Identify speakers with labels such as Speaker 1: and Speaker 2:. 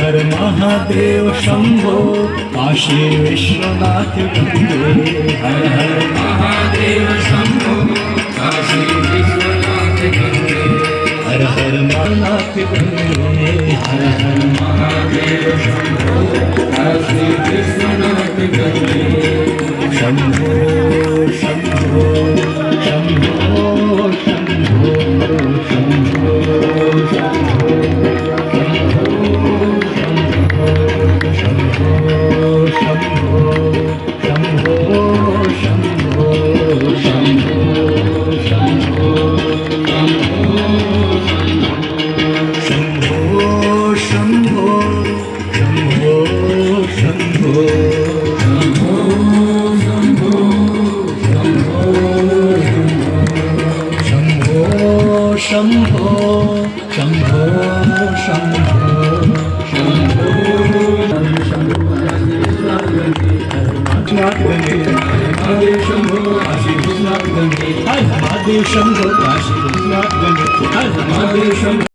Speaker 1: हर Mahadev Shambho Kashi Vishwanath Gange हर हर
Speaker 2: Mahadev Shambho Kashi Vishwanath Gange
Speaker 1: हर हर Mahanath Gange हर हर
Speaker 2: Mahadev Shambho Kashi Vishwanath Gange
Speaker 1: Shambho Shambho Shambho Shambho Shambho Shambho Shambho Shambho Shambho Mahadev Shambho Kashi Vishwanath Gange हर Mahadev Shambho Kashi Vishwanath Gange हर Mahadev Shambho